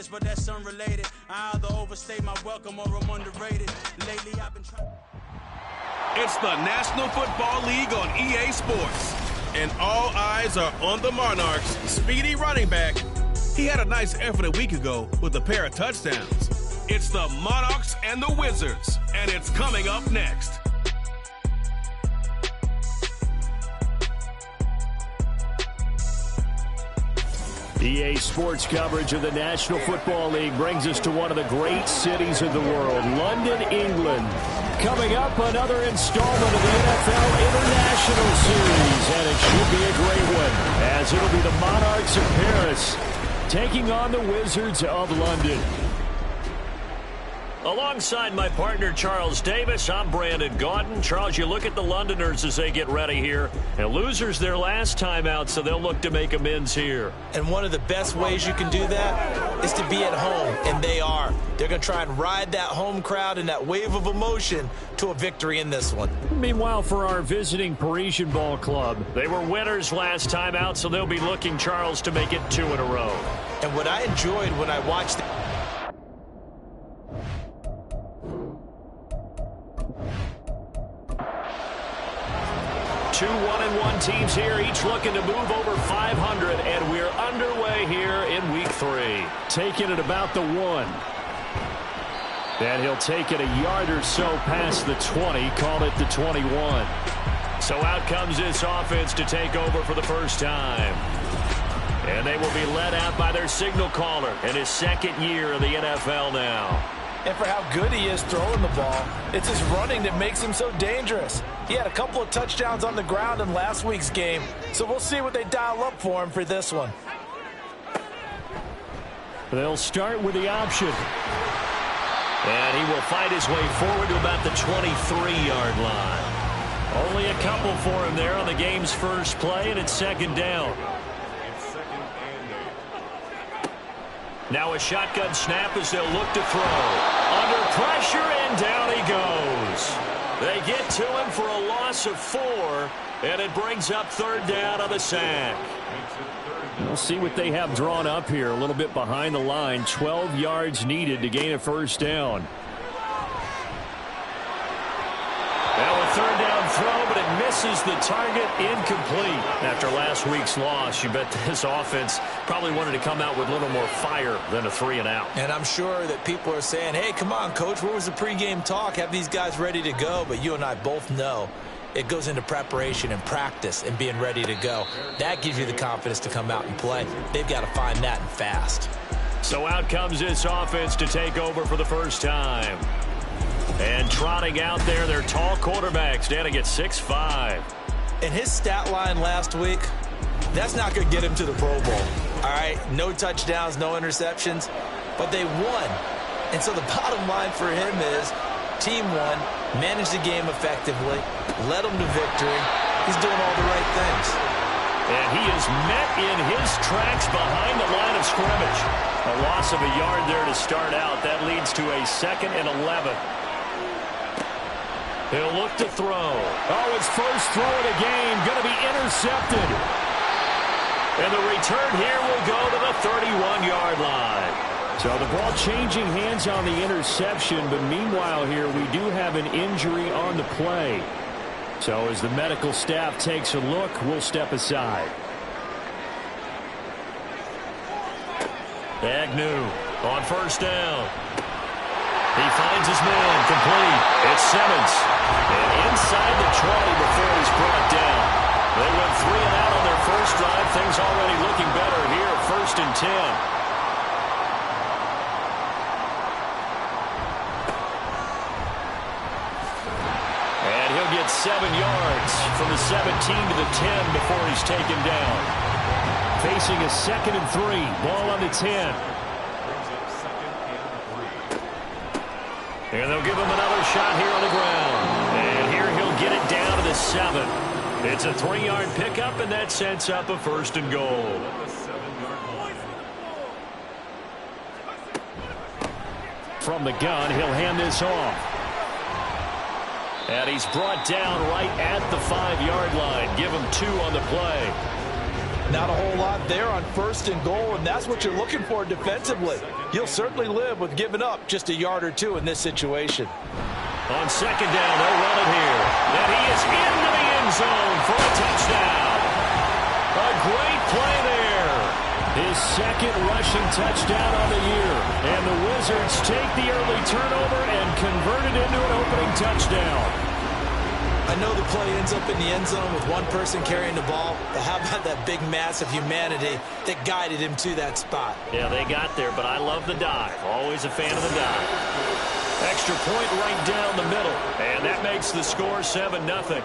greatest, but that's unrelated. I either overstay my welcome or I'm underrated. Lately I've been trying. It's the National Football League on EA Sports. And all eyes are on the Monarchs' speedy running back. He had a nice effort a week ago with a pair of touchdowns. It's the Monarchs and the Wizards, and it's coming up next. EA Sports coverage of the National Football League brings us to one of the great cities of the world, London, England. Coming up, another installment of the NFL International Series, and it should be a great one, as it'll be the Monarchs of Paris taking on the Wizards of London. Alongside my partner, Charles Davis, I'm Brandon Gaudin. Charles, you look at the Londoners as they get ready here. And losers their last time out, so they'll look to make amends here. And one of the best ways you can do that is to be at home, and they are. They're going to try and ride that home crowd and that wave of emotion to a victory in this one. Meanwhile, for our visiting Parisian ball club, they were winners last time out, so they'll be looking, Charles, to make it 2 in a row. And what I enjoyed when I watched the 2 1-1 teams here, each looking to move over 500, and we're underway here in week 3. Taking it about the 1. And he'll take it a yard or so past the 20, call it the 21. So out comes this offense to take over for the first time. And they will be led out by their signal caller in his second year of the NFL now. And for how good he is throwing the ball, it's his running that makes him so dangerous. He had a couple of touchdowns on the ground in last week's game, so we'll see what they dial up for him for this one. They'll start with the option. And he will fight his way forward to about the 23-yard line. Only a couple for him there on the game's first play, and it's second down. Now a shotgun snap as they'll look to throw. Under pressure, and down he goes. They get to him for a loss of 4, and it brings up third down on the sack. We'll see what they have drawn up here. A little bit behind the line. 12 yards needed to gain a first down. Now a third down throw, but it misses the target, incomplete. After last week's loss, you bet this offense probably wanted to come out with a little more fire than a 3-and-out. And I'm sure that people are saying, hey, come on, Coach, where was the pregame talk? Have these guys ready to go? But you and I both know it goes into preparation and practice and being ready to go. That gives you the confidence to come out and play. They've got to find that and fast. So out comes this offense to take over for the first time. And trotting out there, their tall quarterback standing at 6'5". And his stat line last week, that's not going to get him to the Pro Bowl. All right, no touchdowns, no interceptions, but they won. And so the bottom line for him is team won, managed the game effectively, led them to victory. He's doing all the right things. And he is met in his tracks behind the line of scrimmage. A loss of a yard there to start out. That leads to a 2nd and 11. He'll look to throw. Oh, his first throw of the game going to be intercepted. And the return here will go to the 31-yard line. So the ball changing hands on the interception, but meanwhile here we do have an injury on the play. So as the medical staff takes a look, we'll step aside. Agnew on first down. He finds his man, complete. It's Simmons. And inside the 20 before he's brought down. They went 3 and out on their first drive. Things already looking better here at 1st and 10. And he'll get 7 yards from the 17 to the 10 before he's taken down. Facing a 2nd and 3. Ball on the 10. And they'll give him another shot here on the ground. And here he'll get it down to the 7. It's a 3-yard pickup, and that sets up a 1st and goal. From the gun, he'll hand this off. And he's brought down right at the 5-yard line. Give him 2 on the play. Not a whole lot there on 1st and goal, and that's what you're looking for defensively. You'll certainly live with giving up just a yard or two in this situation. On 2nd down, they'll run it here. And he is into the end zone for a touchdown. A great play there. His 2nd rushing touchdown on the year. And the Wizards take the early turnover and convert it into an opening touchdown. I know the play ends up in the end zone with one person carrying the ball, but how about that big mass of humanity that guided him to that spot? Yeah, they got there, but I love the dive. Always a fan of the dive. Extra point right down the middle, and that makes the score 7-0.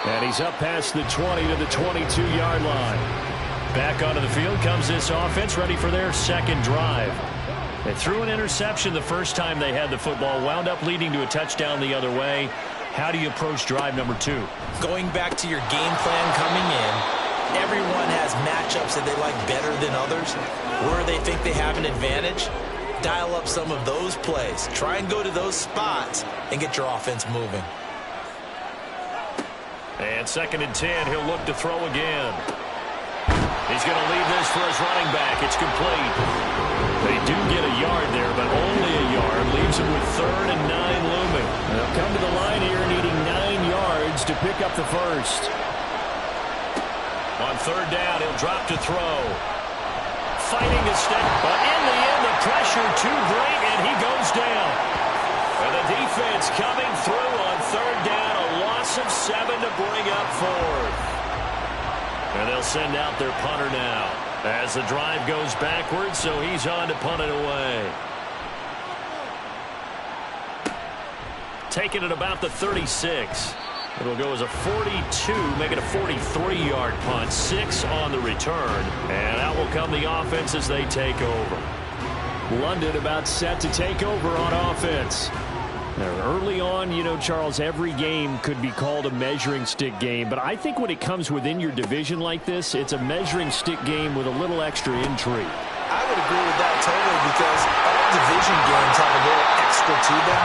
And he's up past the 20 to the 22-yard line. Back onto the field comes this offense, ready for their 2nd drive. They threw an interception the first time they had the football, wound up leading to a touchdown the other way. How do you approach drive number 2? Going back to your game plan coming in, everyone has matchups that they like better than others. Where they think they have an advantage, dial up some of those plays. Try and go to those spots and get your offense moving. And 2nd and 10, he'll look to throw again. He's going to leave this for his running back. It's complete. They do get a yard there, but only a yard. Leaves him with 3rd and 9 looming. They'll come to the line here needing 9 yards to pick up the first. On 3rd down, he'll drop to throw. Fighting a step, but in the end, the pressure too great, and he goes down. And the defense coming through on 3rd down, a loss of 7 to bring up 4th. And they'll send out their punter now as the drive goes backwards, so he's on to punt it away. Taking it about the 36. It'll go as a 42, make it a 43-yard punt. 6 on the return. And out will come the offense as they take over. London about set to take over on offense. Now, early on, you know, Charles, every game could be called a measuring stick game. But I think when it comes within your division like this, it's a measuring stick game with a little extra intrigue. I would agree with that totally because all division games have a little extra to them.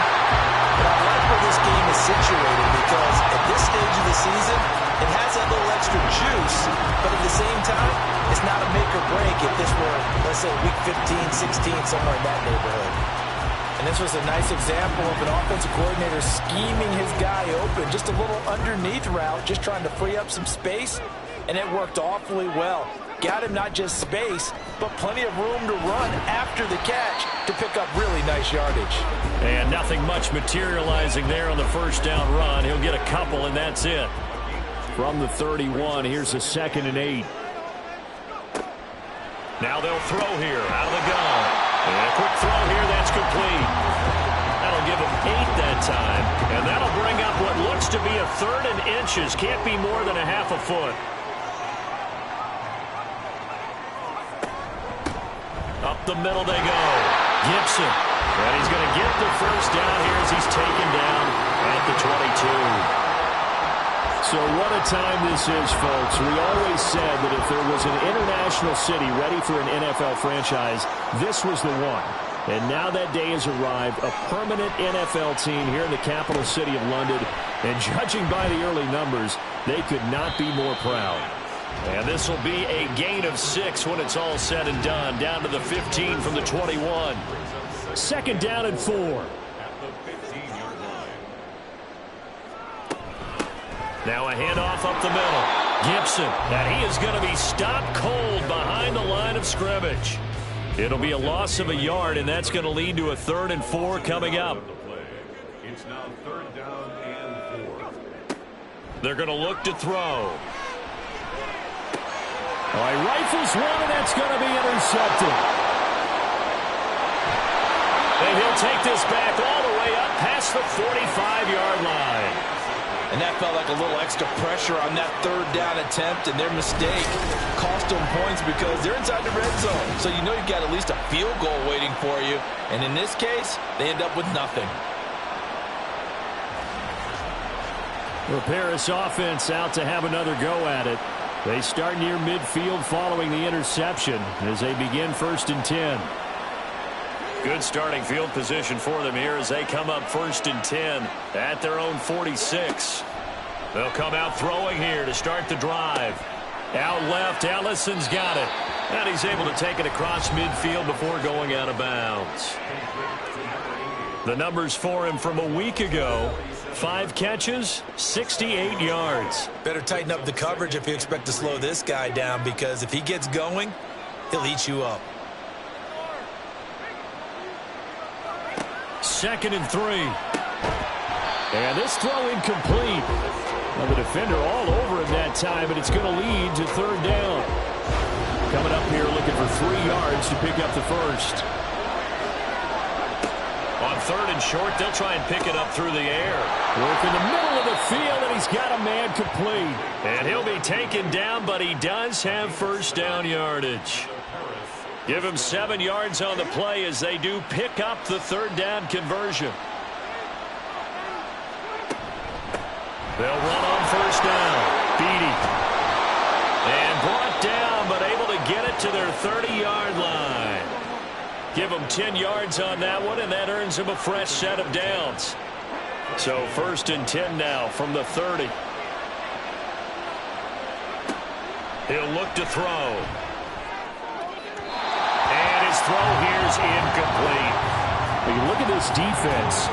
But I like where this game is situated because at this stage of the season, it has that little extra juice. But at the same time, it's not a make or break if this were, let's say, week 15, 16, somewhere in that neighborhood. And this was a nice example of an offensive coordinator scheming his guy open. Just a little underneath route, just trying to free up some space. And it worked awfully well. Got him not just space, but plenty of room to run after the catch to pick up really nice yardage. And nothing much materializing there on the 1st down run. He'll get a couple, and that's it. From the 31, here's a 2nd and 8. Now they'll throw here out of the gun. And a quick throw here, that's complete. That'll give him 8 that time. And that'll bring up what looks to be a 3rd and inches. Can't be more than a half a foot. Up the middle they go. Gibson. And he's going to get the 1st down here as he's taken down at the 22. So what a time this is, folks. We always said that if there was an international city ready for an NFL franchise, this was the one. And now that day has arrived, a permanent NFL team here in the capital city of London. And judging by the early numbers, they could not be more proud. And this will be a gain of 6 when it's all said and done. Down to the 15 from the 21. 2nd down and 4. Now a handoff up the middle. Gibson, and he is going to be stopped cold behind the line of scrimmage. It'll be a loss of a yard, and that's going to lead to a 3rd and 4 coming up. It's now 3rd down and 4. They're going to look to throw. All right, rifles one, and that's going to be intercepted. And he'll take this back all the way up past the 45-yard line. And that felt like a little extra pressure on that 3rd down attempt, and their mistake cost them points because they're inside the red zone. So you know you've got at least a field goal waiting for you. And in this case, they end up with nothing. The Paris offense out to have another go at it. They start near midfield following the interception as they begin 1st and 10. Good starting field position for them here as they come up 1st and 10 at their own 46. They'll come out throwing here to start the drive. Out left, Ellison's got it. And he's able to take it across midfield before going out of bounds. The numbers for him from a week ago: 5 catches, 68 yards. Better tighten up the coverage if you expect to slow this guy down, because if he gets going, he'll eat you up. 2nd and 3. And this throw incomplete. Well, the defender all over him that time, but it's going to lead to 3rd down. Coming up here looking for 3 yards to pick up the first. On 3rd and short, they'll try and pick it up through the air. Work in the middle of the field, and he's got a man complete. And he'll be taken down, but he does have 1st down yardage. Give him 7 yards on the play as they do pick up the 3rd down conversion. They'll run on 1st down. Beatty. And brought down, but able to get it to their 30-yard line. Give them 10 yards on that one, and that earns them a fresh set of downs. So 1st and 10 now from the 30. He'll look to throw. And his throw here is incomplete. When you look at this defense,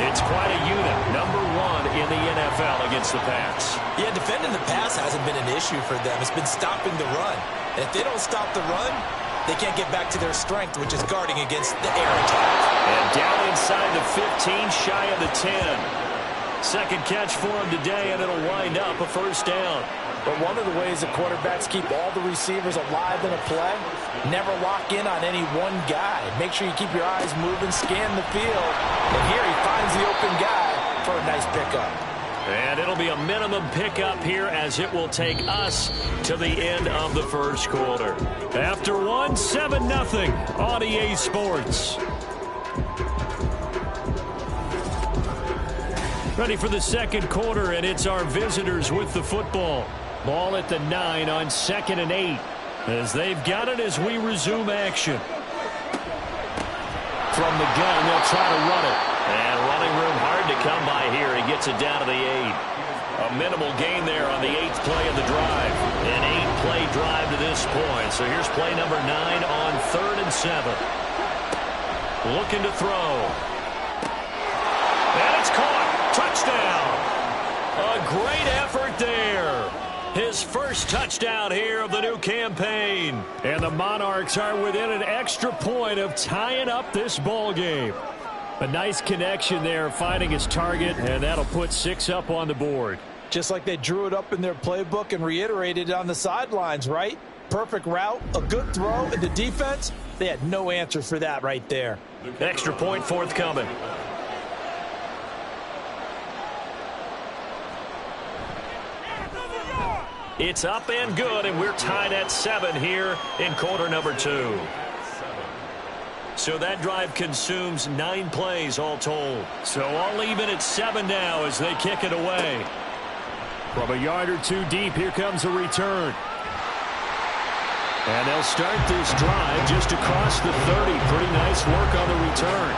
it's quite a unit. Number 1 in the NFL against the pass. Yeah, defending the pass hasn't been an issue for them. It's been stopping the run. And if they don't stop the run, they can't get back to their strength, which is guarding against the air attack. And down inside the 15, shy of the 10. 2nd catch for him today, and it'll wind up a 1st down. But one of the ways that quarterbacks keep all the receivers alive in a play, never lock in on any one guy. Make sure you keep your eyes moving, scan the field. And here he finds the open guy for a nice pickup. And it'll be a minimum pickup here as it will take us to the end of the 1st quarter. After 1, 7-0 on EA Sports. Ready for the 2nd quarter, and it's our visitors with the football. Ball at the 9 on 2nd and 8 as they've got it as we resume action. From the gun, they'll try to run it. And running room hard to come by here. He gets it down to the 8. A minimal gain there on the 8th play of the drive. An 8-play drive to this point. So here's play number 9 on 3rd and 7. Looking to throw. And it's caught. Touchdown. A great effort there. His first touchdown here of the new campaign. And the Monarchs are within an extra point of tying up this ball game. A nice connection there, finding his target, and that'll put 6 up on the board. Just like they drew it up in their playbook and reiterated it on the sidelines, right? Perfect route, a good throw, and the defense, they had no answer for that right there. Extra point forthcoming. It's up and good, and we're tied at 7 here in quarter number 2. So that drive consumes 9 plays all told. So all even at 7 now as they kick it away. From a yard or 2 deep, here comes a return. And they'll start this drive just across the 30. Pretty nice work on the return.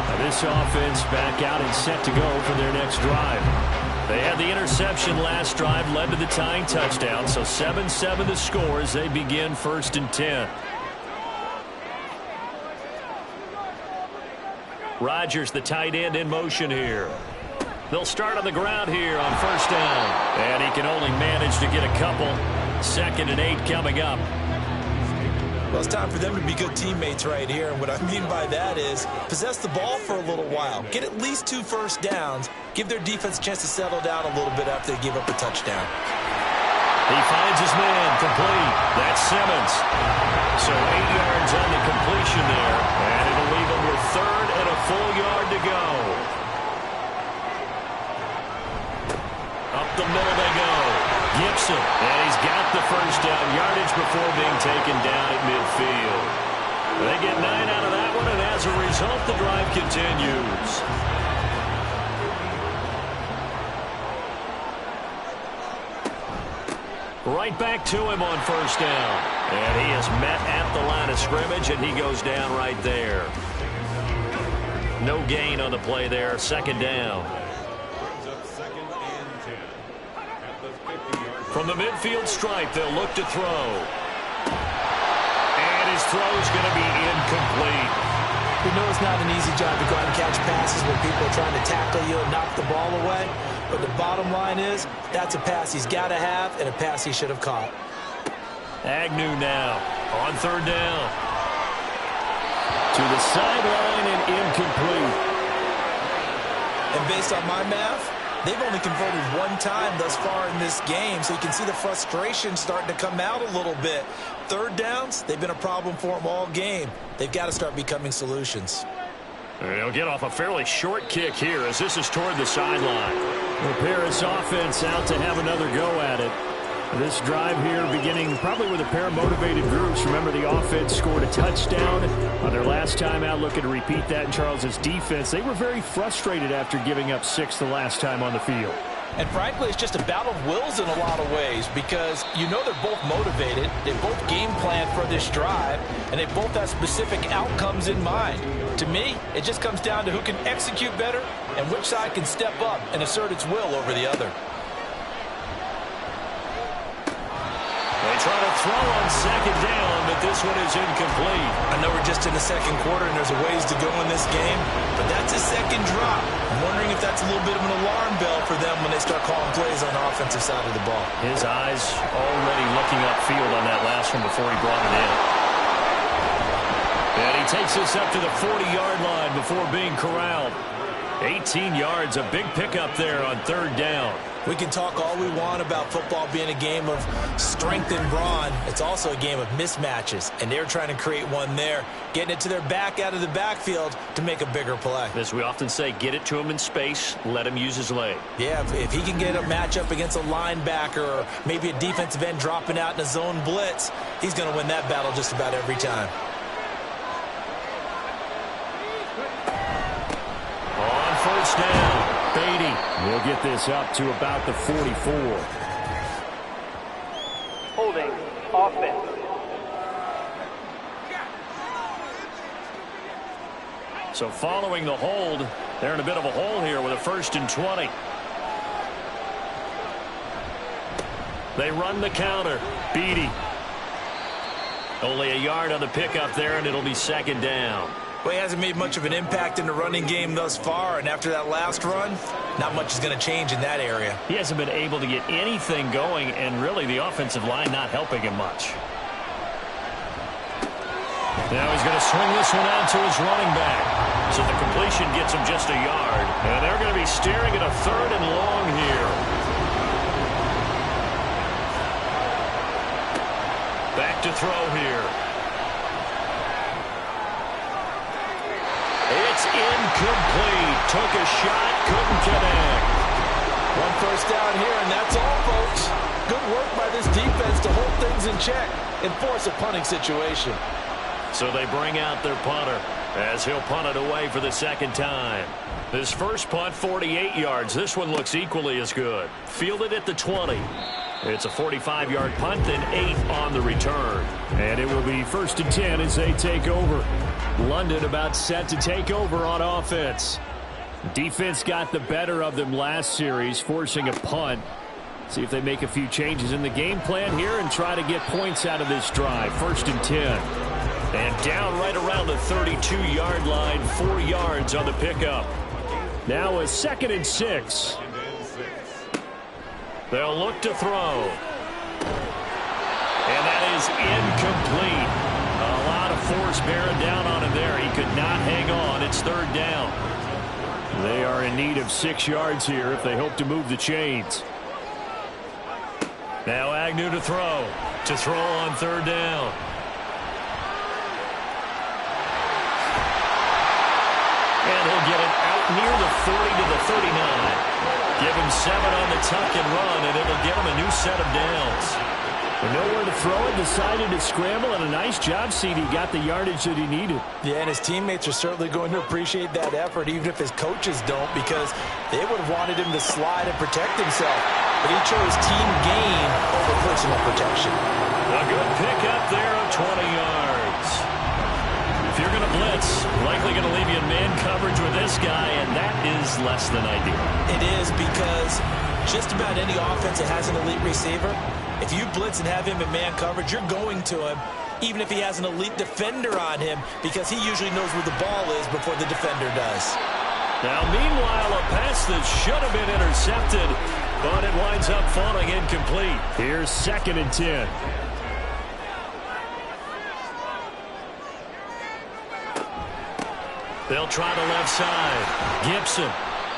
Now this offense back out and set to go for their next drive. They had the interception last drive, led to the tying touchdown. So 7-7 the score as they begin 1st and 10. Rodgers, the tight end, in motion here. They'll start on the ground here on 1st down. And he can only manage to get a couple. 2nd and 8 coming up. Well, it's time for them to be good teammates right here. And what I mean by that is possess the ball for a little while. Get at least 2 first downs. Give their defense a chance to settle down a little bit after they give up a touchdown. He finds his man, complete. That's Simmons. So 8 yards on the completion there. And it'll leave him with 3rd and a full yard to go. Up the middle they go. Gibson. And he's got the 1st down yardage before being taken down at midfield. They get 9 out of that one, and as a result, the drive continues. Right back to him on 1st down. And he is met at the line of scrimmage, and he goes down right there. No gain on the play there. Second down. From the midfield stripe, they'll look to throw. And his throw's going to be incomplete. We know it's not an easy job to go out and catch passes when people are trying to tackle you and knock the ball away. But the bottom line is, that's a pass he's got to have and a pass he should have caught. Agnew now on third down. To the sideline and incomplete. And based on my math, they've only converted one time thus far in this game, so you can see the frustration starting to come out a little bit. Third downs, they've been a problem for them all game. They've got to start becoming solutions. They'll get off a fairly short kick here as this is toward the sideline. The Paris offense out to have another go at it. This drive here beginning probably with a pair of motivated groups. Remember, the offense scored a touchdown on their last time out, looking to repeat that in Charles's defense. They were very frustrated after giving up 6 the last time on the field. And frankly, it's just a battle of wills in a lot of ways because you know they're both motivated, they both game plan for this drive, and they both have specific outcomes in mind. To me, it just comes down to who can execute better and which side can step up and assert its will over the other. They try to throw on second down, but this one is incomplete. I know we're just in the second quarter and there's a ways to go in this game, but that's a second drop. I'm wondering if that's a little bit of an alarm bell for them when they start calling plays on the offensive side of the ball. His eyes already looking upfield on that last one before he brought it in. And he takes this up to the 40-yard line before being corralled. 18 yards, a big pickup there on third down. We can talk all we want about football being a game of strength and brawn. It's also a game of mismatches, and they're trying to create one there, getting it to their back out of the backfield to make a bigger play. As we often say, get it to him in space, let him use his leg. Yeah, if he can get a matchup against a linebacker or maybe a defensive end dropping out in a zone blitz, he's going to win that battle just about every time. On first down. Beatty will get this up to about the 44. Holding offense. So following the hold, they're in a bit of a hole here with a 1st and 20. They run the counter. Beatty. Only a yard on the pickup there, and it'll be second down. Well, he hasn't made much of an impact in the running game thus far, and after that last run, not much is going to change in that area. He hasn't been able to get anything going, and really the offensive line not helping him much. Now he's going to swing this one out to his running back. So the completion gets him just a yard, and they're going to be staring at a 3rd and long here. Back to throw here. It's incomplete. Took a shot, couldn't connect. 1 first down here, and that's all, folks. Good work by this defense to hold things in check and force a punting situation. So they bring out their punter as he'll punt it away for the second time. This first punt, 48 yards. This one looks equally as good. Fielded at the 20. It's a 45-yard punt, then 8 on the return. And it will be 1st and 10 as they take over. London about set to take over on offense. Defense got the better of them last series, forcing a punt. See if they make a few changes in the game plan here and try to get points out of this drive. 1st and 10. And down right around the 32-yard line, 4 yards on the pickup. Now a 2nd and 6. They'll look to throw. And that is incomplete. A lot of force bearing down on him there. He could not hang on. It's 3rd down. They are in need of 6 yards here if they hope to move the chains. Now Agnew to throw. To throw on 3rd down. And he'll get it out near the 40 to the 39. Give him 7 on the tuck and run, and it'll get him a new set of downs. And nowhere to throw it, decided to scramble, and a nice job, CD. Got the yardage that he needed. Yeah, and his teammates are certainly going to appreciate that effort, even if his coaches don't, because they would have wanted him to slide and protect himself. But he chose team gain over personal protection. A good pickup there of 20 yards. If you're going to blitz, likely going to leave you in man coverage with is less than ideal. It is, because just about any offense that has an elite receiver, if you blitz and have him in man coverage, you're going to him, even if he has an elite defender on him, because he usually knows where the ball is before the defender does. Now, meanwhile, a pass that should have been intercepted, but it winds up falling incomplete. Here's 2nd and 10. They'll try the left side. Gibson,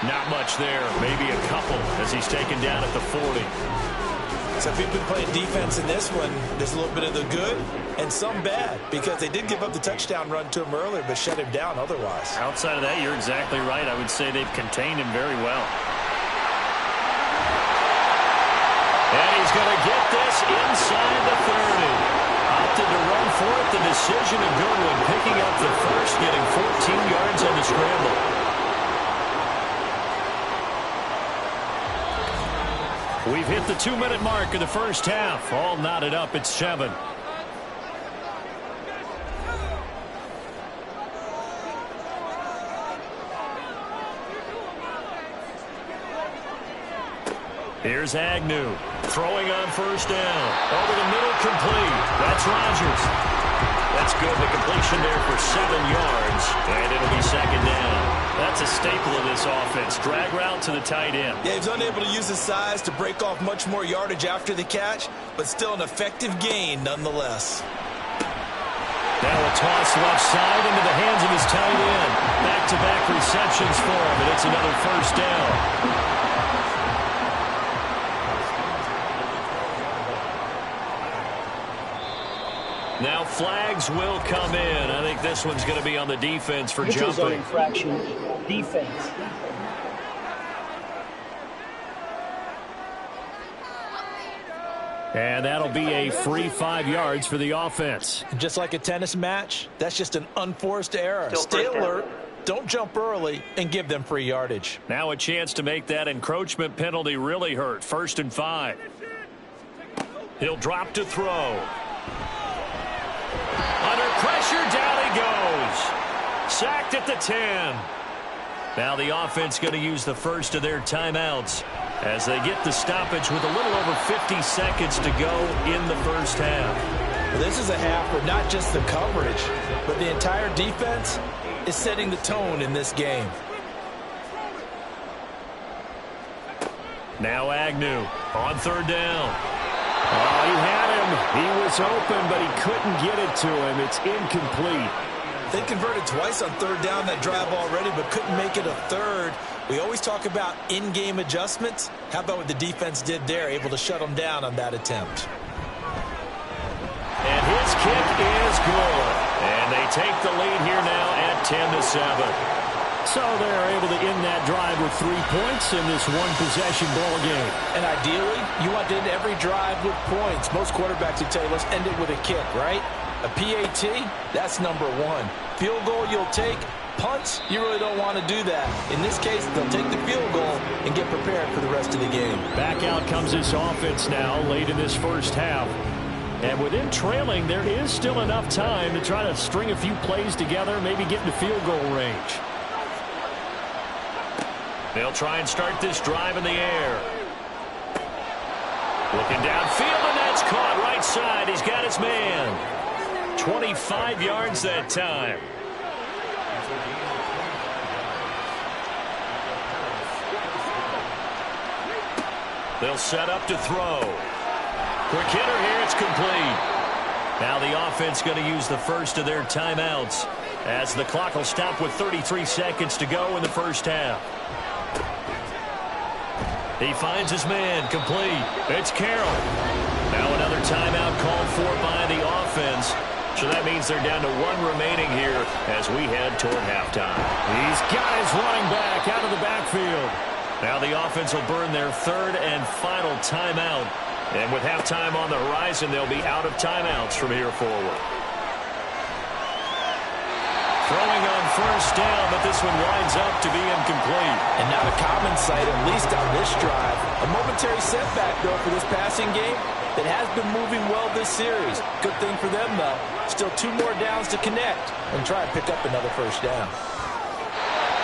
not much there. Maybe a couple as he's taken down at the 40. So if you've been playing defense in this one, there's a little bit of the good and some bad, because they did give up the touchdown run to him earlier, but shut him down otherwise. Outside of that, you're exactly right. I would say they've contained him very well. And he's going to get this inside the 30. Opted to run for it. The decision a good one. Picking up the first, getting 14 yards on the scramble. We've hit the 2-minute mark of the first half. All knotted up at 7. Here's Agnew, throwing on first down. Over the middle, complete. That's Rodgers. That's good. The completion there for 7 yards, and it'll be 2nd down. That's a staple of this offense. Drag route to the tight end. Yeah, he's unable to use his size to break off much more yardage after the catch, but still an effective gain nonetheless. Now a toss left side into the hands of his tight end. Back-to-back receptions for him, and it's another first down. Now flags will come in. I think this one's going to be on the defense for jumping. Zone infraction, defense. And that'll be a free 5 yards for the offense. Just like a tennis match, that's just an unforced error. Stay alert, don't jump early, and give them free yardage. Now a chance to make that encroachment penalty really hurt. 1st and 5. He'll drop to throw. Under pressure, down he goes. Sacked at the 10. Now the offense going to use the first of their timeouts as they get the stoppage with a little over 50 seconds to go in the first half. Well, this is a half where not just the coverage, but the entire defense is setting the tone in this game. Now Agnew on 3rd down. Oh, he had him. He was open, but he couldn't get it to him. It's incomplete. They converted twice on 3rd down that drive already, but couldn't make it a 3rd. We always talk about in-game adjustments. How about what the defense did there, able to shut them down on that attempt? And his kick is good. And they take the lead here now at 10-7. So they're able to end that drive with 3 points in this one-possession ball game. And ideally, you want to end every drive with points. Most quarterbacks would tell you, let's end it with a kick, right? A PAT, that's number 1. Field goal you'll take. Punts, you really don't want to do that. In this case, they'll take the field goal and get prepared for the rest of the game. Back out comes this offense now late in this first half. And with them trailing, there is still enough time to try to string a few plays together, maybe get into field goal range. They'll try and start this drive in the air. Looking downfield, and that's caught right side. He's got his man. 25 yards that time. They'll set up to throw. Quick hitter here, it's complete. Now the offense going to use the first of their timeouts as the clock will stop with 33 seconds to go in the first half. He finds his man, complete. It's Carroll. Now another timeout called for by the offense. So that means they're down to 1 remaining here as we head toward halftime. He's got his running back out of the backfield. Now the offense will burn their 3rd and final timeout. And with halftime on the horizon, they'll be out of timeouts from here forward. Throwing on first down, but this one winds up to be incomplete. And not a common sight, at least on this drive. A momentary setback, though, for this passing game that has been moving well this series. Good thing for them, though. Still 2 more downs to connect and try and pick up another first down.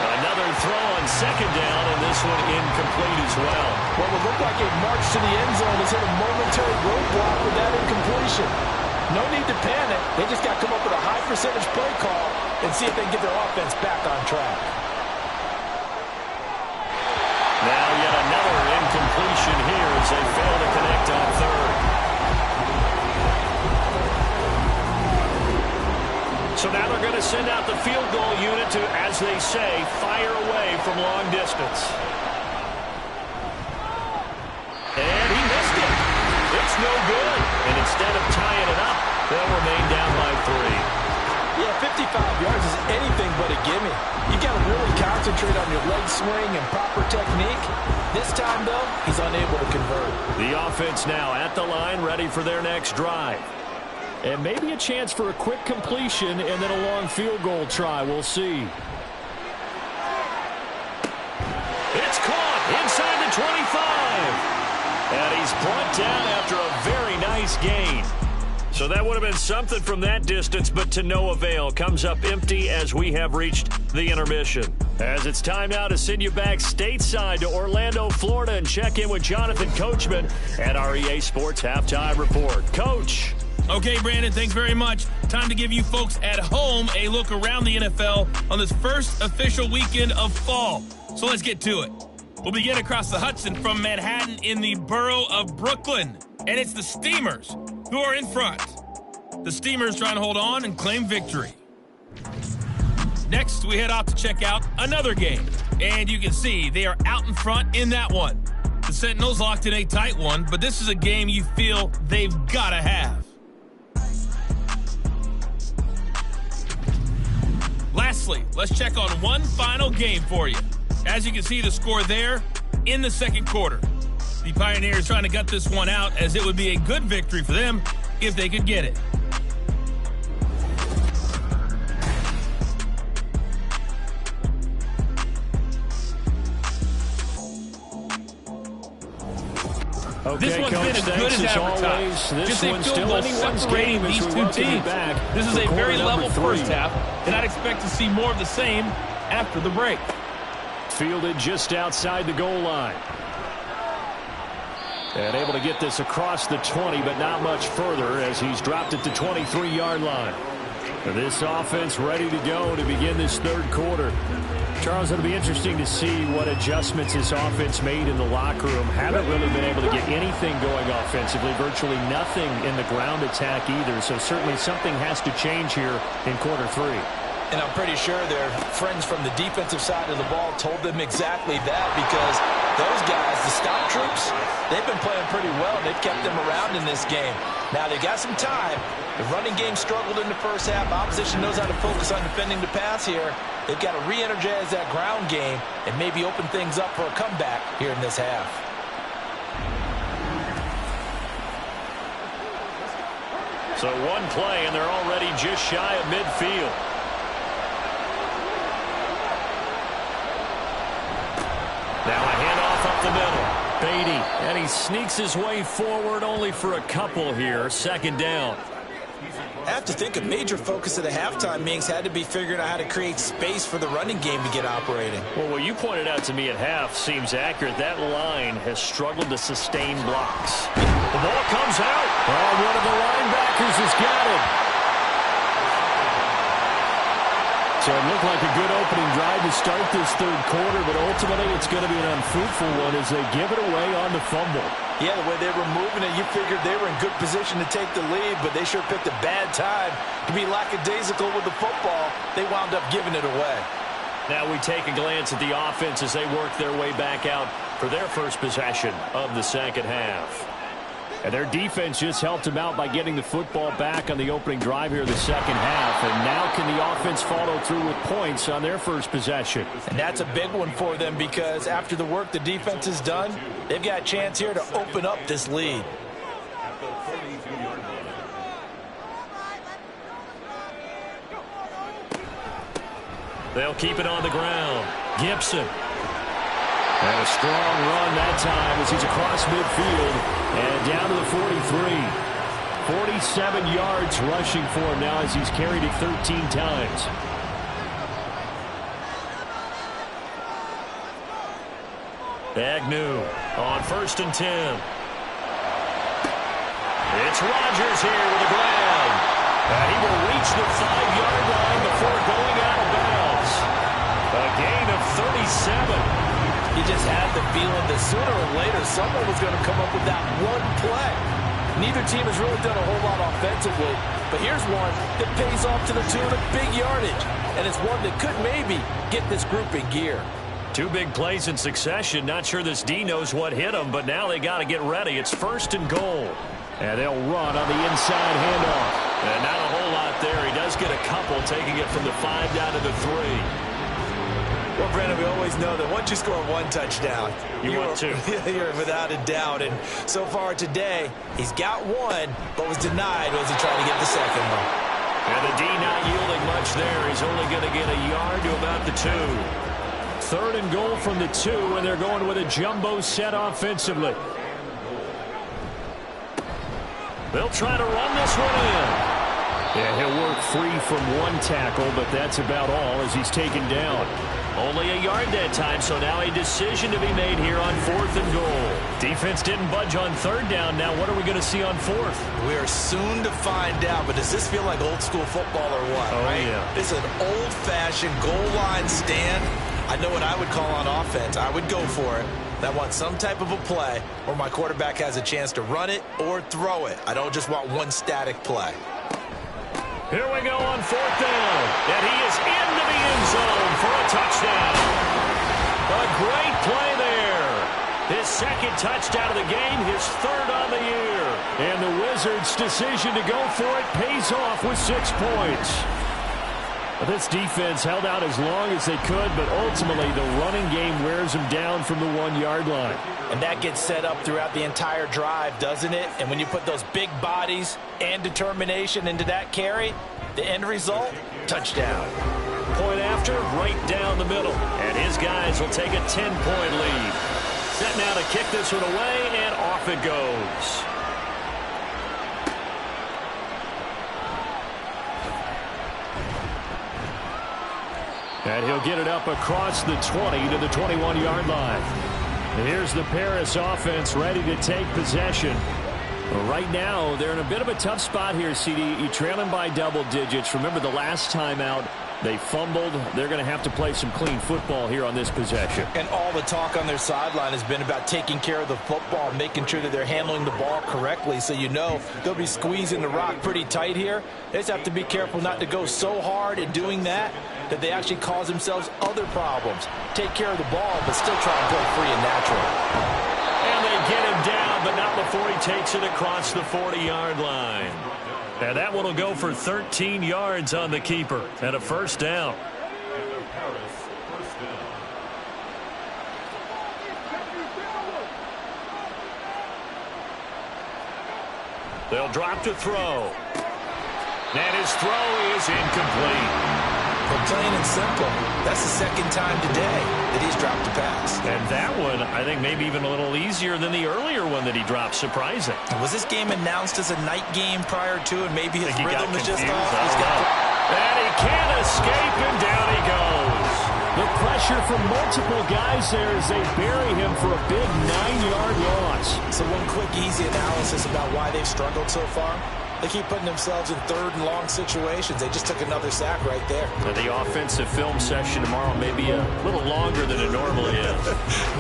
Another throw on second down, and this one incomplete as well. What would look like a march to the end zone has hit a momentary roadblock with that incompletion. No need to panic. They just got to come up with a high percentage play call and see if they can get their offense back on track. Now yet another incompletion here as they fail to connect on third. So now they're going to send out the field goal unit to, as they say, fire away from long distance. And he missed it. It's no good. And instead of tying it up, they'll remain down by 3. Yeah, 55 yards is anything but a gimme. You got to really concentrate on your leg swing and proper technique. This time, though, he's unable to convert. The offense now at the line, ready for their next drive. And maybe a chance for a quick completion and then a long field goal try. We'll see. It's caught inside the 25. And he's brought down after a very nice gain. So that would have been something from that distance, but to no avail. Comes up empty as we have reached the intermission. As it's time now to send you back stateside to Orlando, Florida, and check in with Jonathan Coachman at our EA Sports Halftime Report. Coach. Okay, Brandon, thanks very much. Time to give you folks at home a look around the NFL on this first official weekend of fall. So let's get to it. We'll begin across the Hudson from Manhattan in the borough of Brooklyn. And it's the Steamers who are in front. The Steamers trying to hold on and claim victory. Next, we head off to check out another game. And you can see they are out in front in that one. The Sentinels locked in a tight one, but this is a game you feel they've got to have. Lastly, let's check on one final game for you. As you can see, the score there in the second quarter. The Pioneers trying to gut this one out, as it would be a good victory for them if they could get it. Okay, this one's been as good as advertised. Just a field goal separating these two teams. This is a very level first half, and I'd expect to see more of the same after the break. Fielded just outside the goal line. And able to get this across the 20, but not much further as he's dropped it to 23-yard line. And this offense ready to go to begin this third quarter. Charles, it'll be interesting to see what adjustments this offense made in the locker room. Haven't really been able to get anything going offensively, virtually nothing in the ground attack either. So certainly something has to change here in quarter 3. And I'm pretty sure their friends from the defensive side of the ball told them exactly that, because those guys, the stop troops, they've been playing pretty well, and they've kept them around in this game. Now, they got some time. The running game struggled in the first half. Opposition knows how to focus on defending the pass here. They've got to re-energize that ground game and maybe open things up for a comeback here in this half. So one play, and they're already just shy of midfield. Now a handoff up the middle. Beatty, and he sneaks his way forward only for a couple here. Second down. I have to think a major focus of the halftime meetings had to be figuring out how to create space for the running game to get operating. Well, what you pointed out to me at half seems accurate. That line has struggled to sustain blocks. The ball comes out. Oh, one of the linebackers has got it. So it looked like a good opening drive to start this third quarter, but ultimately it's going to be an unfruitful one as they give it away on the fumble. Yeah, the way they were moving it, you figured they were in good position to take the lead, but they sure picked a bad time to be lackadaisical with the football. They wound up giving it away. Now we take a glance at the offense as they work their way back out for their first possession of the second half. And their defense just helped them out by getting the football back on the opening drive here in the second half. And now can the offense follow through with points on their first possession? And that's a big one for them, because after the work the defense has done, they've got a chance here to open up this lead. They'll keep it on the ground. Gibson. And a strong run that time as he's across midfield and down to the 43. 47 yards rushing for him now as he's carried it 13 times. Agnew on 1st and 10. It's Rodgers here with a grab. And he will reach the 5-yard line before going out of bounds. A gain of 37. You just had the feeling that sooner or later someone was going to come up with that one play. Neither team has really done a whole lot offensively, but here's one that pays off to the tune of big yardage, and it's one that could maybe get this group in gear. 2 big plays in succession. Not sure this D knows what hit him, but now they got to get ready. It's 1st and goal. And they'll run on the inside handoff. And not a whole lot there. He does get a couple, taking it from the 5 down to the 3. Well, Brandon, we always know that once you score 1 touchdown, you're 2. You're without a doubt. And so far today, he's got 1, but was denied as he tried to get the second one. And the D not yielding much there. He's only going to get a yard to about the 2. 3rd and goal from the 2, and they're going with a jumbo set offensively. They'll try to run this one in. Yeah, he'll work free from 1 tackle, but that's about all as he's taken down. Only a yard that time, so now a decision to be made here on 4th and goal. Defense didn't budge on 3rd down. Now what are we going to see on 4th? We are soon to find out, but does this feel like old school football or what? Oh, right? Yeah. This is an old-fashioned goal line stand. I know what I would call on offense. I would go for it. I want some type of a play where my quarterback has a chance to run it or throw it. I don't just want one static play. Here we go on 4th down. And he is into the end zone for a touchdown. A great play there. His 2nd touchdown of the game, his 3rd on the year. And the Wizards' decision to go for it pays off with 6 points. This defense held out as long as they could, but ultimately the running game wears them down from the 1-yard line. And that gets set up throughout the entire drive, doesn't it? And when you put those big bodies and determination into that carry, the end result, touchdown. Point after, right down the middle. And his guys will take a 10-point lead. Set now to kick this one away, and off it goes. And he'll get it up across the 20 to the 21-yard line. And here's the Paris offense ready to take possession. Well, right now, they're in a bit of a tough spot here, CD. You're trailing by double digits. Remember the last time out, they fumbled. They're going to have to play some clean football here on this possession. And all the talk on their sideline has been about taking care of the football, making sure that they're handling the ball correctly. So you know they'll be squeezing the rock pretty tight here. They just have to be careful not to go so hard in doing that they actually cause themselves other problems. Take care of the ball, but still try and play free and natural. And they get him down, but not before he takes it across the 40-yard line. And that one will go for 13 yards on the keeper and a 1st down. They'll drop to throw. And his throw is incomplete. But plain and simple, that's the 2nd time today that he's dropped a pass. And that one, I think, maybe even a little easier than the earlier one that he dropped. Surprising. Was this game announced as a night game prior to, and maybe his rhythm is just off? And he can't escape, and down he goes. The pressure from multiple guys there as they bury him for a big 9-yard loss. So one quick, easy analysis about why they've struggled so far. They keep putting themselves in 3rd and long situations. They just took another sack right there. And the offensive film session tomorrow may be a little longer than it normally is.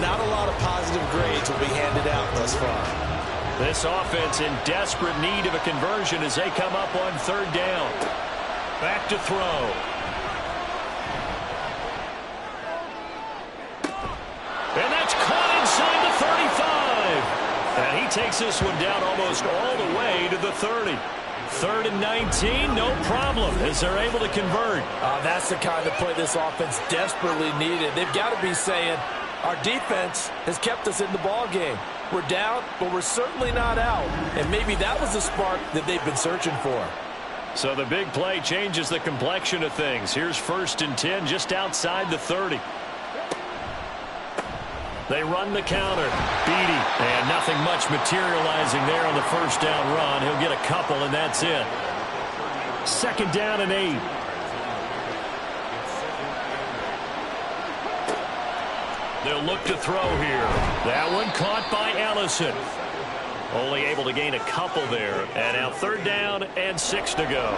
Not a lot of positive grades will be handed out thus far. This offense in desperate need of a conversion as they come up on 3rd down. Back to throw. And that's caught inside the 35. And he takes this one down almost all the way to the 30. 3rd and 19, no problem, as they're able to convert. That's the kind of play this offense desperately needed. They've got to be saying, our defense has kept us in the ball game. We're down, but we're certainly not out. And maybe that was the spark that they've been searching for. So the big play changes the complexion of things. Here's 1st and 10 just outside the 30. They run the counter. Beatty. And nothing much materializing there on the 1st down run. He'll get a couple, and that's it. 2nd down and 8. They'll look to throw here. That one caught by Ellison. Only able to gain a couple there. And now 3rd down and 6 to go.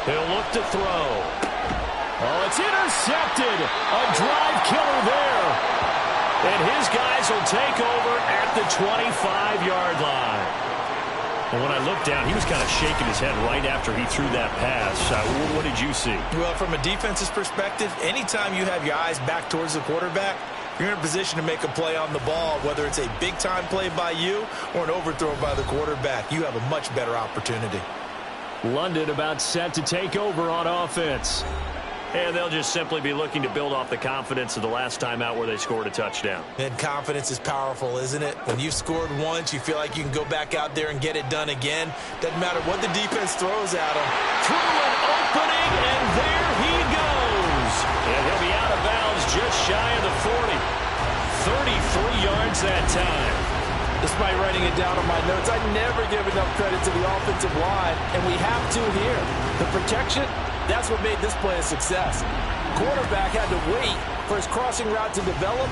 He'll look to throw. Oh, it's intercepted. A drive killer there. And his guys will take over at the 25-yard line. And when I looked down, he was kind of shaking his head right after he threw that pass. What did you see? Well, from a defense's perspective, anytime you have your eyes back towards the quarterback, you're in a position to make a play on the ball, whether it's a big-time play by you or an overthrow by the quarterback. You have a much better opportunity. London about set to take over on offense. And they'll just simply be looking to build off the confidence of the last time out where they scored a touchdown. And confidence is powerful, isn't it? When you've scored once, you feel like you can go back out there and get it done again. Doesn't matter what the defense throws at him. Through an opening, and there he goes. And he'll be out of bounds just shy of the 40. 33 yards that time. Despite writing it down on my notes, I never give enough credit to the offensive line, and we have to here. The protection, that's what made this play a success. Quarterback had to wait for his crossing route to develop,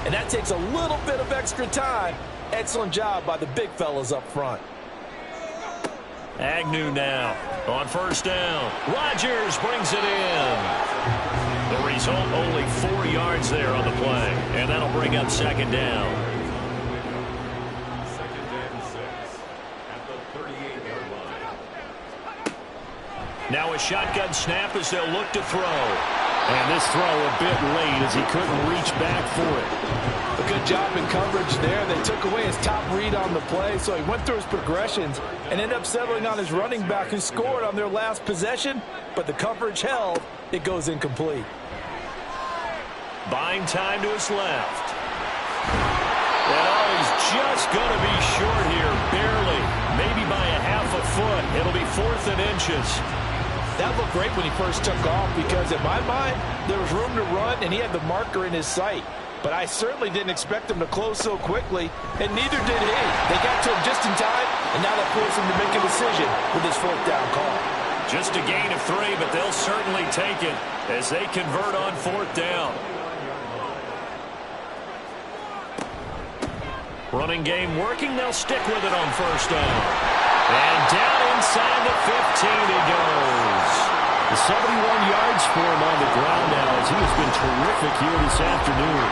and that takes a little bit of extra time. Excellent job by the big fellas up front. Agnew now on 1st down. Rodgers brings it in. The result, only 4 yards there on the play, and that'll bring up 2nd down. Now a shotgun snap as they'll look to throw. And this throw a bit late as he couldn't reach back for it. A good job in coverage there. They took away his top read on the play, so he went through his progressions and ended up settling on his running back who scored on their last possession, but the coverage held. It goes incomplete. Buying time to his left. And he's just going to be short here, barely. Maybe by a half a foot. It'll be 4th and inches. That looked great when he first took off because, in my mind, there was room to run and he had the marker in his sight. But I certainly didn't expect him to close so quickly, and neither did he. They got to him just in time, and now that forced him to make a decision with his 4th down call. Just a gain of 3, but they'll certainly take it as they convert on 4th down. Running game working. They'll stick with it on 1st down. And down inside the 15 he goes. The 71 yards for him on the ground now as he has been terrific here this afternoon.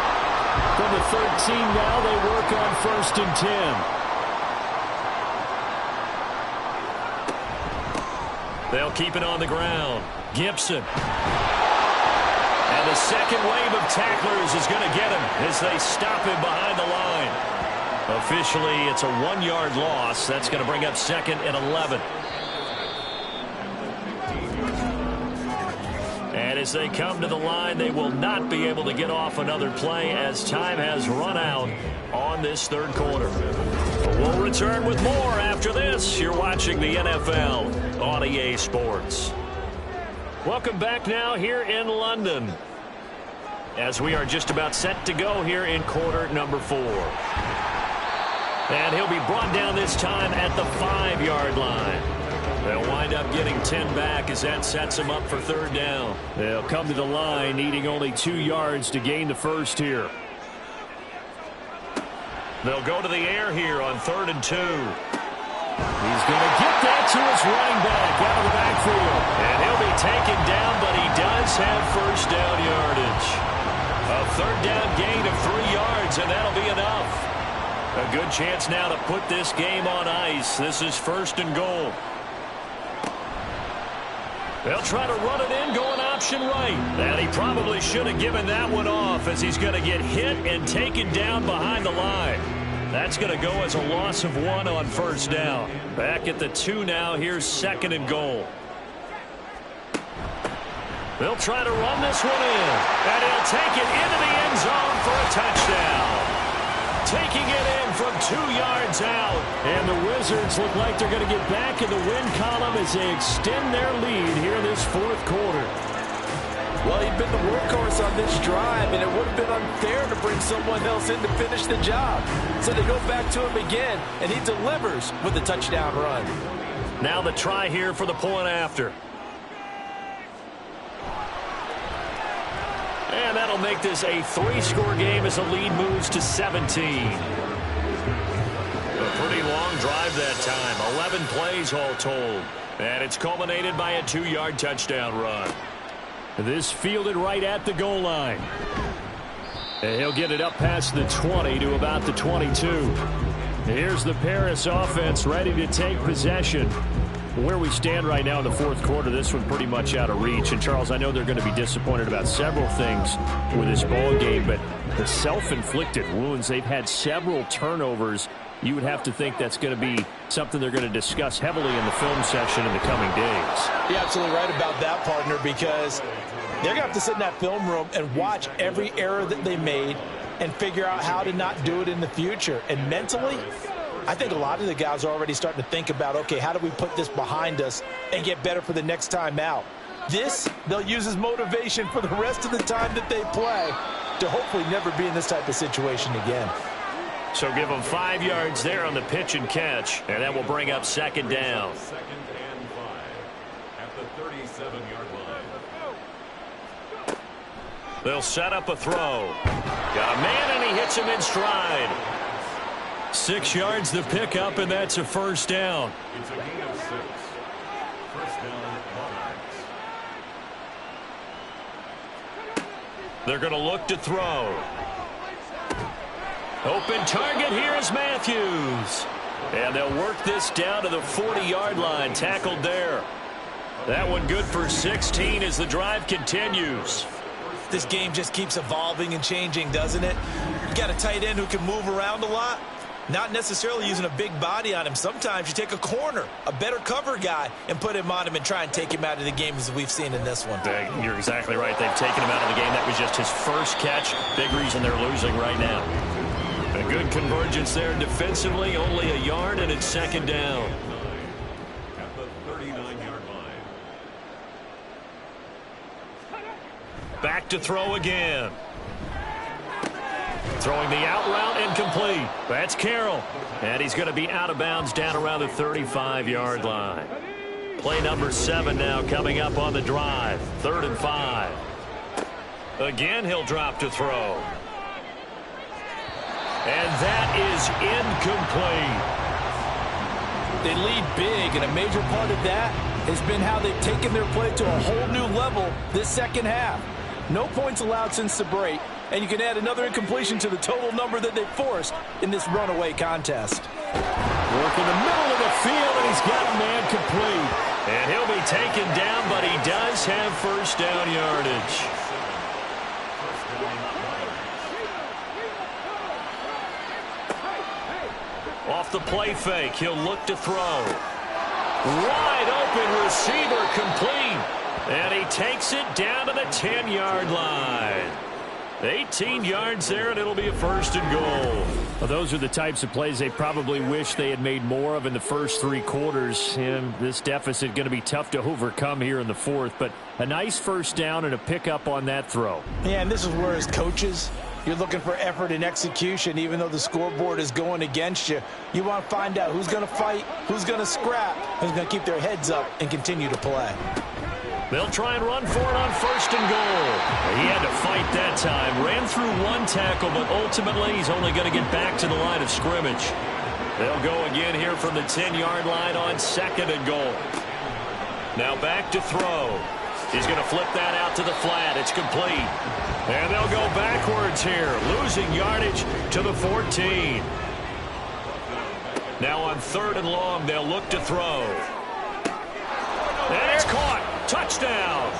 From the 13 now they work on 1st and 10. They'll keep it on the ground. Gibson. And the second wave of tacklers is going to get him as they stop him behind the line. Officially, it's a 1-yard loss. That's going to bring up 2nd and 11. And as they come to the line, they will not be able to get off another play as time has run out on this 3rd quarter. But we'll return with more after this. You're watching the NFL on EA Sports. Welcome back now here in London as we are just about set to go here in quarter number 4. And he'll be brought down this time at the 5-yard line. They'll wind up getting 10 back as that sets them up for 3rd down. They'll come to the line needing only 2 yards to gain the 1st here. They'll go to the air here on 3rd and 2. He's going to get that to his running back out of the backfield. And he'll be taken down, but he does have 1st down yardage. A 3rd down gain of 3 yards, and that'll be enough. A good chance now to put this game on ice. This is 1st and goal. They'll try to run it in, going option right. And he probably should have given that one off as he's going to get hit and taken down behind the line. That's going to go as a loss of 1 on 1st down. Back at the 2 now. Here's 2nd and goal. They'll try to run this one in. And he'll take it into the end zone for a touchdown. Taking it in from 2 yards out. And the Wizards look like they're going to get back in the win column as they extend their lead here in this 4th quarter. Well, he'd been the workhorse on this drive, and it would have been unfair to bring someone else in to finish the job. So they go back to him again, and he delivers with a touchdown run. Now the try here for the point after. And that'll make this a 3-score game as the lead moves to 17. A pretty long drive that time. 11 plays all told. And it's culminated by a 2-yard touchdown run. This fielded right at the goal line. And he'll get it up past the 20 to about the 22. Here's the Paris offense ready to take possession. Where we stand right now in the fourth quarter, this one pretty much out of reach. And, Charles, I know they're going to be disappointed about several things with this ball game, but the self-inflicted wounds, they've had several turnovers. You would have to think that's going to be something they're going to discuss heavily in the film session in the coming days. You're absolutely right about that, partner, because they're going to have to sit in that film room and watch every error that they made and figure out how to not do it in the future. And mentally, I think a lot of the guys are already starting to think about, okay, how do we put this behind us and get better for the next time out? This, they'll use as motivation for the rest of the time that they play to hopefully never be in this type of situation again. So give them 5 yards there on the pitch and catch, and that will bring up second down. Second and 5 at the 37-yard line. They'll set up a throw. Got a man, and he hits him in stride. 6 yards the pickup, and that's a first down. It's a gain of 6. First down, Monarchs. They're going to look to throw. Open target here is Matthews. And they'll work this down to the 40-yard line, tackled there. That one good for 16 as the drive continues. This game just keeps evolving and changing, doesn't it? You got a tight end who can move around a lot. Not necessarily using a big body on him. Sometimes you take a corner, a better cover guy, and put him on him and try and take him out of the game as we've seen in this one. You're exactly right. They've taken him out of the game. That was just his first catch. Big reason they're losing right now. A good convergence there defensively. Only a yard, and it's second down. At the 39-yard line. Back to throw again. Throwing the out route incomplete. That's Carroll. And he's going to be out of bounds down around the 35-yard line. Play number 7 now coming up on the drive. 3rd and 5. Again, he'll drop to throw. And that is incomplete. They lead big, and a major part of that has been how they've taken their play to a whole new level this second half. No points allowed since the break, and you can add another incompletion to the total number that they forced in this runaway contest. Work in the middle of the field, and he's got a man complete. And he'll be taken down, but he does have first down yardage. Off the play fake, he'll look to throw. Wide open receiver complete. And he takes it down to the 10-yard line. 18 yards there, and it'll be a first and goal. Well, those are the types of plays they probably wish they had made more of in the first 3 quarters. And this deficit going to be tough to overcome here in the fourth. But a nice first down and a pickup on that throw. Yeah, and this is where as coaches, you're looking for effort and execution. Even though the scoreboard is going against you, you want to find out who's going to fight, who's going to scrap, who's going to keep their heads up and continue to play. They'll try and run for it on first and goal. He had to fight that time. Ran through 1 tackle, but ultimately he's only going to get back to the line of scrimmage. They'll go again here from the 10-yard line on 2nd and goal. Now back to throw. He's going to flip that out to the flat. It's complete. And they'll go backwards here, losing yardage to the 14. Now on 3rd and long, they'll look to throw. And it's caught. Touchdown.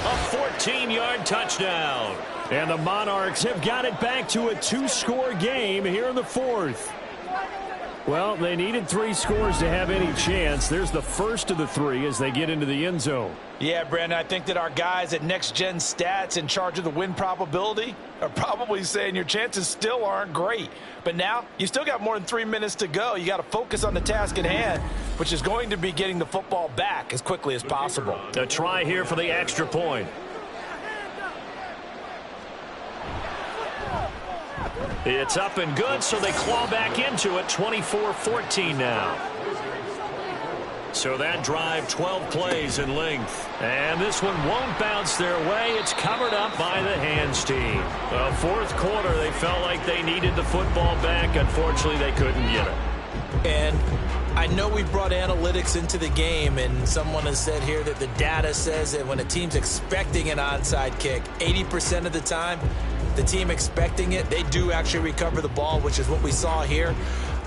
A 14-yard touchdown. And the Monarchs have got it back to a 2-score game here in the fourth. Well, they needed 3 scores to have any chance. There's the first of the 3 as they get into the end zone. Yeah, Brandon, I think that our guys at Next Gen Stats in charge of the win probability are probably saying your chances still aren't great. But now you still got more than 3 minutes to go. You got to focus on the task at hand, which is going to be getting the football back as quickly as possible. A try here for the extra point. It's up and good, so they claw back into it. 24-14 now. So that drive, 12 plays in length. And this one won't bounce their way. It's covered up by the hands team. The fourth quarter, they felt like they needed the football back. Unfortunately, they couldn't get it. And I know we brought analytics into the game, and someone has said here that the data says that when a team's expecting an onside kick, 80% of the time, the team expecting it, they do actually recover the ball, which is what we saw here.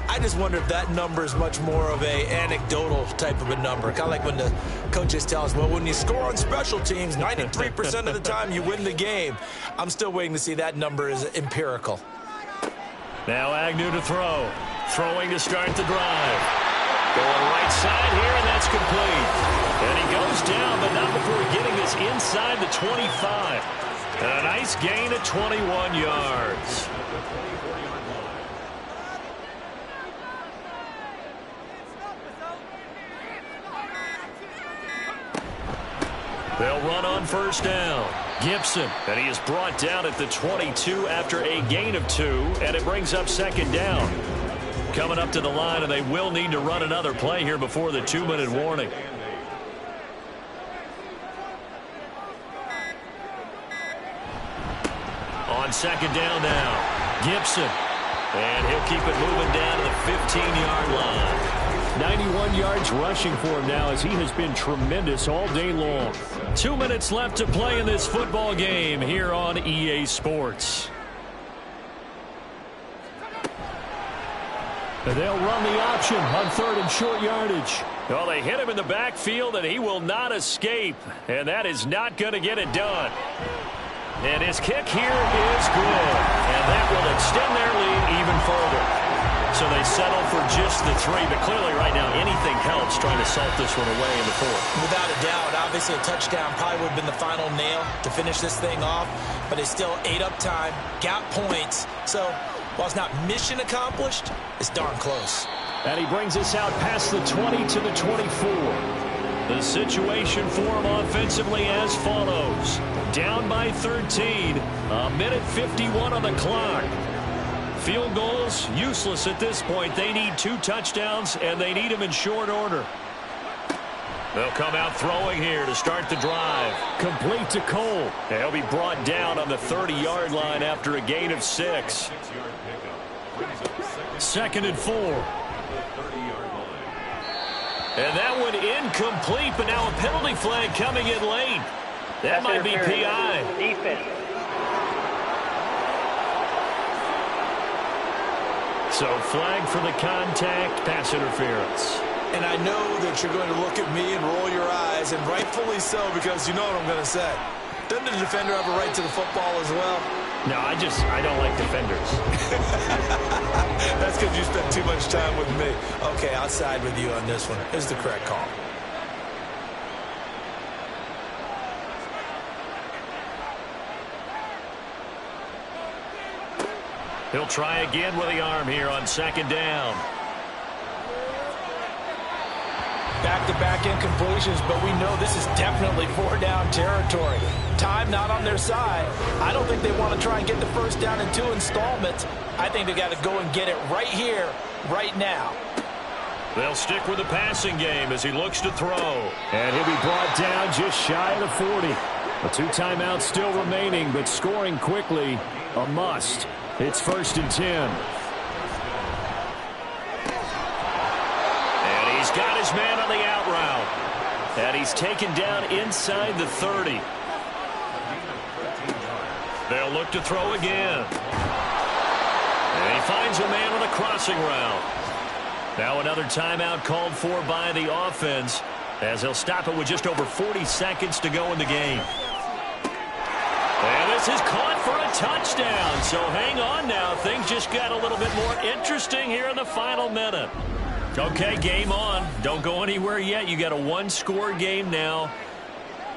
I just wonder if that number is much more of a anecdotal type of a number. Kind of like when the coaches tell us, well, when you score on special teams, 93% of the time you win the game. I'm still waiting to see that number is empirical. Now Agnew to throw. Throwing to start the drive. Going right side here, and that's complete. And he goes down, but not before getting this inside the 25. And a nice gain of 21 yards. They'll run on first down. Gibson, and he is brought down at the 22 after a gain of 2, and it brings up second down. Coming up to the line, and they will need to run another play here before the 2-minute warning. On second down now, Gibson, and he'll keep it moving down to the 15-yard line. 91 yards rushing for him now as he has been tremendous all day long. 2 minutes left to play in this football game here on EA Sports. And they'll run the option on 3rd and short yardage. Well, they hit him in the backfield, and he will not escape. And that is not going to get it done. And his kick here is good. And that will extend their lead even further. So they settle for just the 3, but clearly right now anything helps trying to salt this one away in the 4th. Without a doubt, obviously a touchdown probably would have been the final nail to finish this thing off, but it's still ate up time, got points. So while it's not mission accomplished, it's darn close. And he brings us out past the 20 to the 24. The situation for him offensively as follows. Down by 13, a minute 51 on the clock. Field goals, useless at this point. They need 2 touchdowns, and they need them in short order. They'll come out throwing here to start the drive. Complete to Cole. And he'll be brought down on the 30-yard line after a gain of 6. 2nd and 4. And that one incomplete, but now a penalty flag coming in late. That might be PI. Defense. So flag for the contact, pass interference. And I know that you're going to look at me and roll your eyes, and rightfully so, because you know what I'm going to say. Doesn't the defender have a right to the football as well? No, I don't like defenders. That's because you spent too much time with me. Okay, I'll side with you on this one. It's the correct call. He'll try again with the arm here on 2nd down. Back-to-back incompletions, but we know this is definitely 4-down territory. Time not on their side. I don't think they want to try and get the first down in 2 installments. I think they got to go and get it right here, right now. They'll stick with the passing game as he looks to throw. And he'll be brought down just shy of the 40. The 2 timeouts still remaining, but scoring quickly, a must. It's 1st and 10. And he's got his man on the out route. And he's taken down inside the 30. They'll look to throw again. And he finds a man with a crossing route. Now another timeout called for by the offense as he'll stop it with just over 40 seconds to go in the game. And this is caught for a touchdown. So hang on now. Things just got a little bit more interesting here in the final minute. Okay, game on. Don't go anywhere yet. You got a 1-score game now.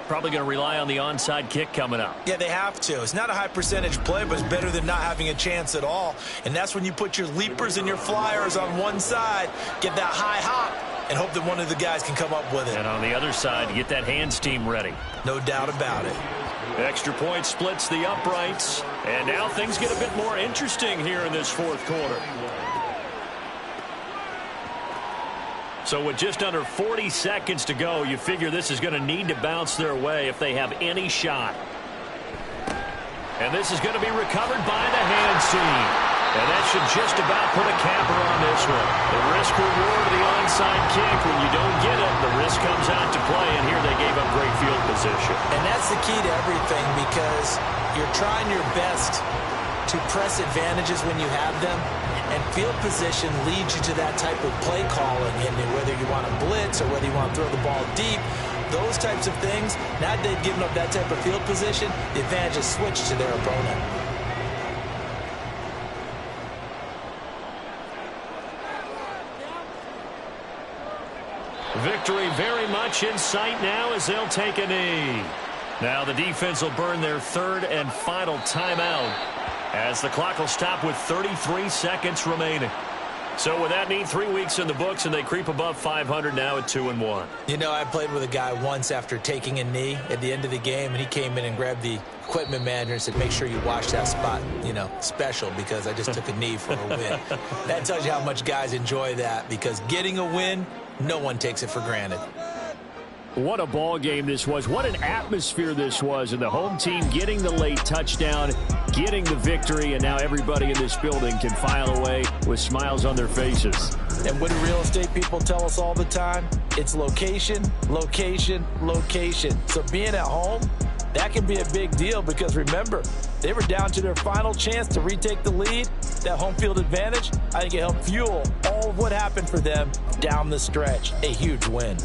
Probably going to rely on the onside kick coming up. Yeah, they have to. It's not a high percentage play, but it's better than not having a chance at all. And that's when you put your leapers and your flyers on one side, get that high hop, and hope that one of the guys can come up with it. And on the other side, get that hands team ready. No doubt about it. Extra point splits the uprights. And now things get a bit more interesting here in this 4th quarter. So with just under 40 seconds to go, you figure this is going to need to bounce their way if they have any shot. And this is going to be recovered by the hand team. And that should just about put a capper on this one. The risk-reward of the onside kick, when you don't get it, the risk comes out to play, and here they gave up great field position. And that's the key to everything, because you're trying your best to press advantages when you have them, and field position leads you to that type of play calling, and whether you want to blitz or whether you want to throw the ball deep, those types of things, now that they've given up that type of field position, the advantage is switched to their opponent. Victory very much in sight now as they'll take a knee. Now the defense will burn their third and final timeout as the clock will stop with 33 seconds remaining. So with that need, 3 weeks in the books, and they creep above 500 now at 2-1. You know, I played with a guy once after taking a knee at the end of the game, and he came in and grabbed the equipment manager and said, make sure you watch that spot, you know, special, because I just took a knee for a win. That tells you how much guys enjoy that, because getting a win, no one takes it for granted. What a ball game this was. What an atmosphere this was. And the home team getting the late touchdown, getting the victory, and now everybody in this building can file away with smiles on their faces. And what do real estate people tell us all the time? It's location, location, location. So being at home, that can be a big deal, because remember, they were down to their final chance to retake the lead. That home field advantage, I think it helped fuel all of what happened for them down the stretch. A huge win.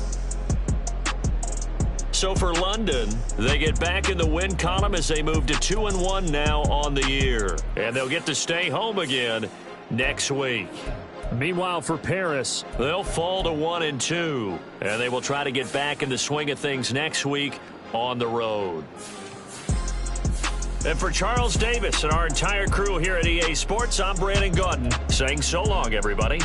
So for London, they get back in the win column as they move to 2-1 now on the year. And they'll get to stay home again next week. Meanwhile, for Paris, they'll fall to 1-2. And they will try to get back in the swing of things next week on the road. And for Charles Davis and our entire crew here at EA Sports, I'm Brandon Gaudin saying so long, everybody.